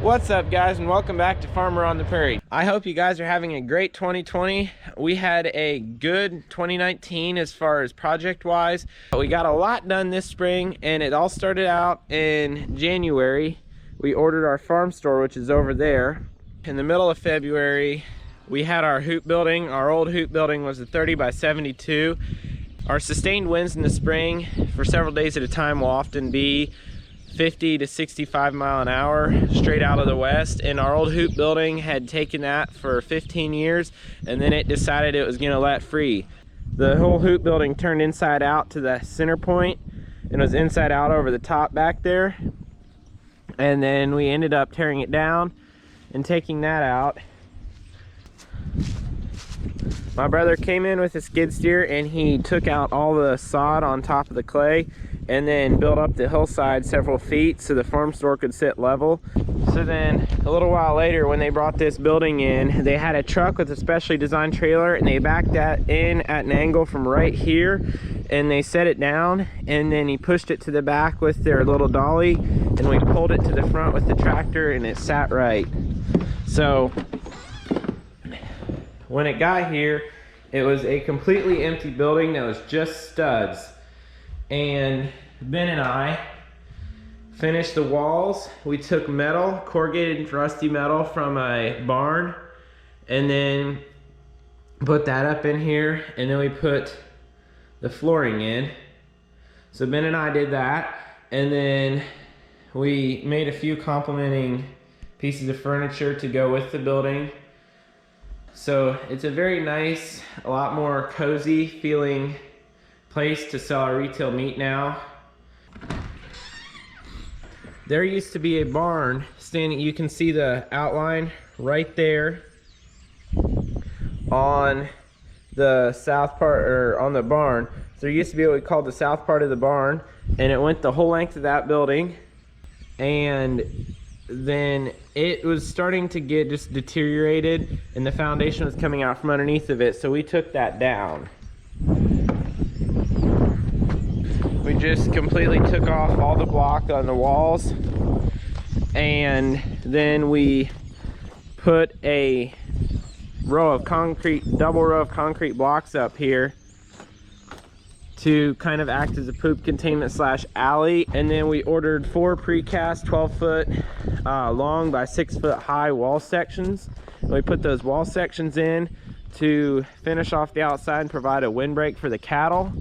What's up, guys, and welcome back to Farmer on the Prairie. I hope you guys are having a great 2020. We had a good 2019 as far as project wise. We got a lot done this spring, and it all started out in January. We ordered our farm store, which is over there. In the middle of February, we had our hoop building. Our old hoop building was a 30 by 72. Our sustained winds in the spring for several days at a time will often be 50 to 65 mile an hour straight out of the west, and our old hoop building had taken that for 15 years, and then it decided it was going to let free. The whole hoop building turned inside out to the center point and was inside out over the top back there, and then we ended up tearing it down and taking that out. My brother came in with a skid steer and he took out all the sod on top of the clay and then built up the hillside several feet so the farm store could sit level. So then a little while later, when they brought this building in, they had a truck with a specially designed trailer, and they backed that in at an angle from right here, and they set it down, and then he pushed it to the back with their little dolly, and we pulled it to the front with the tractor, and it sat right. So when it got here, it was a completely empty building that was just studs. And Ben and I finished the walls. We took metal, corrugated rusty metal from a barn, and then put that up in here, and then we put the flooring in. So Ben and I did that, and then we made a few complementing pieces of furniture to go with the building. So it's a very nice, a lot more cozy feeling place to sell our retail meat now. There used to be a barn standing, you can see the outline right there on the south part, or on the barn. So there used to be what we called the south part of the barn, and it went the whole length of that building, and then it was starting to get just deteriorated and the foundation was coming out from underneath of it, so we took that down. We just completely took off all the block on the walls, and then we put a row of concrete, double row of concrete blocks up here to kind of act as a poop containment slash alley. And then we ordered 4 precast 12-foot long by 6-foot high wall sections. And we put those wall sections in to finish off the outside and provide a windbreak for the cattle.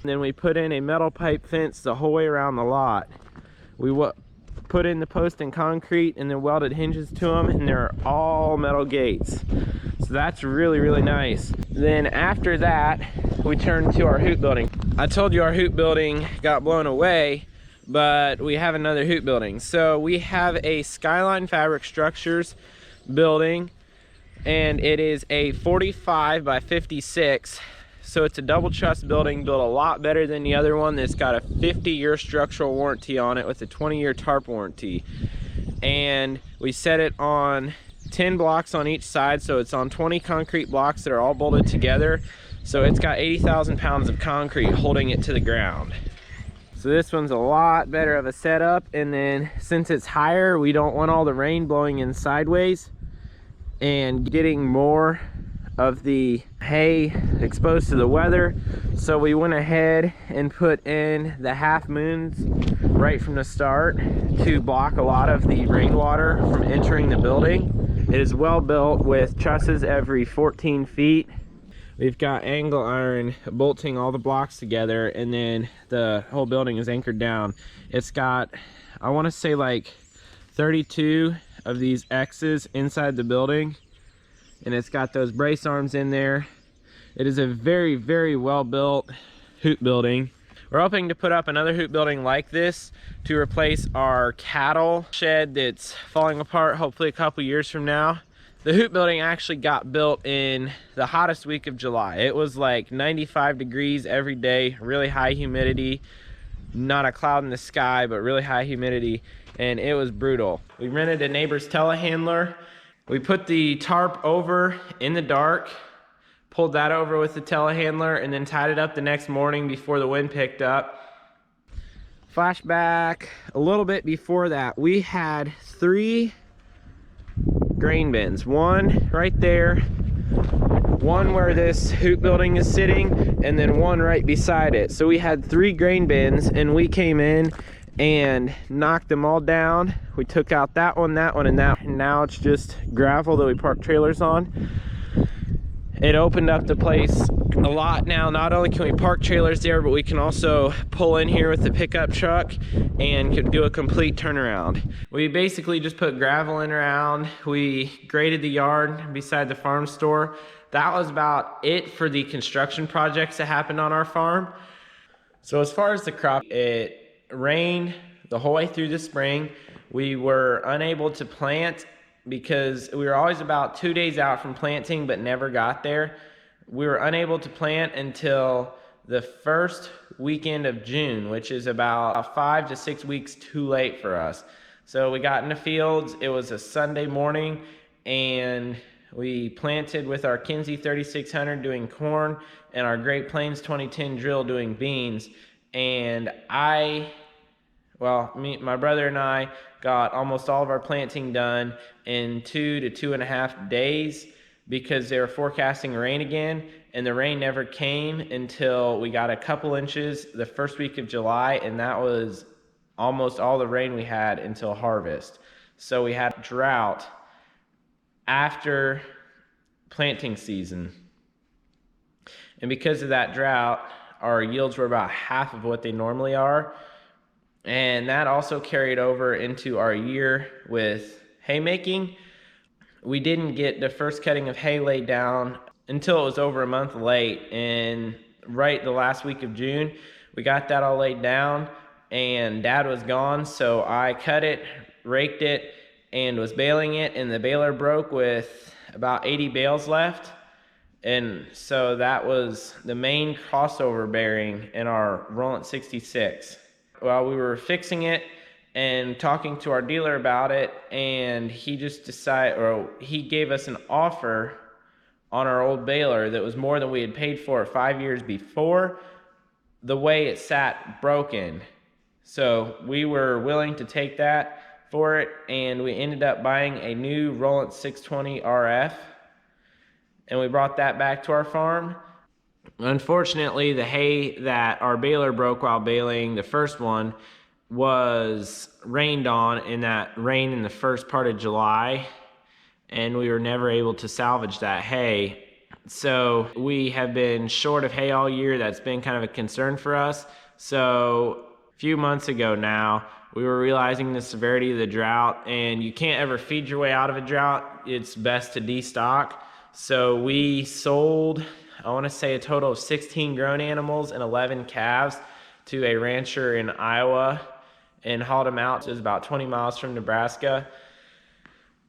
And then we put in a metal pipe fence the whole way around the lot. We put in the post and concrete and then welded hinges to them, and they're all metal gates. So that's really, really nice. Then after that, we turned to our hoop building. I told you our hoop building got blown away, but we have another hoop building. So we have a Skyline Fabric Structures building, and it is a 45 by 56. So it's a double truss building, built a lot better than the other one. That's got a 50-year structural warranty on it with a 20-year tarp warranty. And we set it on 10 blocks on each side, so it's on 20 concrete blocks that are all bolted together. So it's got 80,000 pounds of concrete holding it to the ground. So this one's a lot better of a setup, and then since it's higher, we don't want all the rain blowing in sideways and getting more of the hay exposed to the weather. So we went ahead and put in the half moons right from the start to block a lot of the rainwater from entering the building. It is well built with trusses every 14 feet. We've got angle iron bolting all the blocks together, and then the whole building is anchored down. It's got, I want to say, like 32 of these X's inside the building, and it's got those brace arms in there. It is a very, very well built hoop building. We're hoping to put up another hoop building like this to replace our cattle shed that's falling apart hopefully a couple years from now. The hoop building actually got built in the hottest week of July. It was like 95 degrees every day, really high humidity, not a cloud in the sky, but really high humidity, and it was brutal. We rented a neighbor's telehandler. We put the tarp over in the dark, pulled that over with the telehandler, and then tied it up the next morning before the wind picked up. Flashback a little bit before that, we had 3 grain bins. One right there, one where this hoop building is sitting, and then one right beside it. So we had 3 grain bins, and we came in and knocked them all down. We took out that one, and that. And now it's just gravel that we park trailers on. It opened up the place a lot now. Not only can we park trailers there, but we can also pull in here with the pickup truck and could do a complete turnaround. We basically just put gravel in around. We graded the yard beside the farm store. That was about it for the construction projects that happened on our farm. So as far as the crop, it rained the whole way through the spring. We were unable to plant because we were always about 2 days out from planting, but never got there. We were unable to plant until the first weekend of June, which is about 5 to 6 weeks too late for us. So we got in the fields. It was a Sunday morning, and we planted with our Kinsey 3600 doing corn and our Great Plains 2010 drill doing beans. And my brother and I got almost all of our planting done in 2 to 2.5 days because they were forecasting rain again, and the rain never came until we got a couple inches the first week of July, and that was almost all the rain we had until harvest. So we had drought after planting season. And because of that drought, our yields were about half of what they normally are. And that also carried over into our year with haymaking. We didn't get the first cutting of hay laid down until it was over a month late. And right the last week of June, we got that all laid down, and Dad was gone. So I cut it, raked it, and was baling it, and the baler broke with about 80 bales left. And so that was the main crossover bearing in our Roland 66. Well, we were fixing it and talking to our dealer about it, and he just he gave us an offer on our old baler that was more than we had paid for it 5 years before. The way it sat broken. So we were willing to take that for it, and we ended up buying a new Roland 620 RF, and we brought that back to our farm. Unfortunately, the hay that our baler broke while baling the first one was rained on in that rain in the first part of July, and we were never able to salvage that hay. So we have been short of hay all year. That's been kind of a concern for us. So a few months ago now, we were realizing the severity of the drought, and you can't ever feed your way out of a drought. It's best to destock. So we sold, I want to say, a total of 16 grown animals and 11 calves to a rancher in Iowa and hauled them out. It was about 20 miles from Nebraska.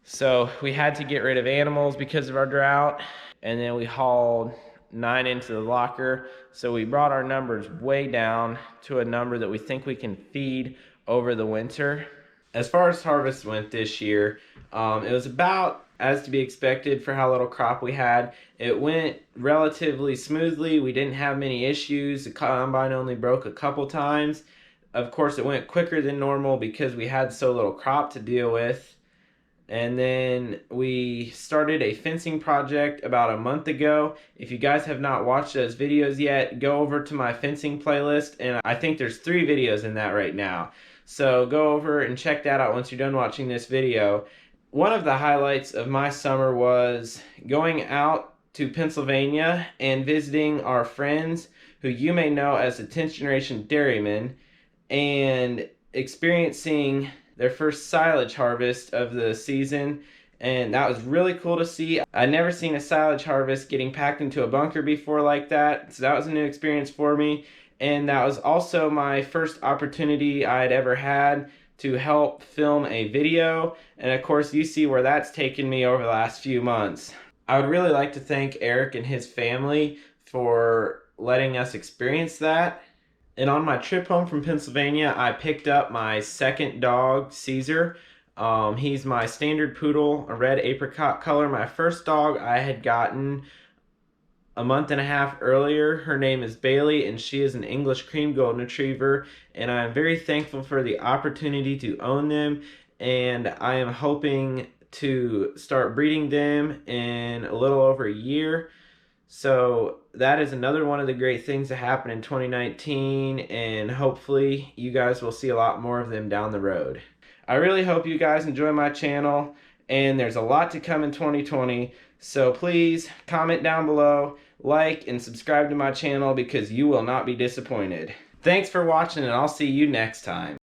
So we had to get rid of animals because of our drought, and then we hauled 9 into the locker. So we brought our numbers way down to a number that we think we can feed over the winter. As far as harvest went this year, it was about as to be expected for how little crop we had. It went relatively smoothly. We didn't have many issues. The combine only broke a couple times. Of course, it went quicker than normal because we had so little crop to deal with. And then we started a fencing project about a month ago. If you guys have not watched those videos yet, go over to my fencing playlist, and I think there's 3 videos in that right now. So go over and check that out once you're done watching this video. One of the highlights of my summer was going out to Pennsylvania and visiting our friends who you may know as the 10th Generation Dairyman, and experiencing their first silage harvest of the season. And that was really cool to see. I'd never seen a silage harvest getting packed into a bunker before like that, so that was a new experience for me. And that was also my first opportunity I'd ever had to help film a video. And of course, you see where that's taken me over the last few months. I would really like to thank Eric and his family for letting us experience that. And on my trip home from Pennsylvania, I picked up my second dog, Caesar. He's my standard poodle, a red apricot color. My first dog I had gotten a month and a half earlier. Her name is Bailey, and she is an English cream golden retriever, and I'm very thankful for the opportunity to own them, and I am hoping to start breeding them in a little over a year. So that is another one of the great things that happened in 2019, and hopefully you guys will see a lot more of them down the road. I really hope you guys enjoy my channel, and there's a lot to come in 2020, so please comment down below, like, and subscribe to my channel because you will not be disappointed. Thanks for watching, and I'll see you next time.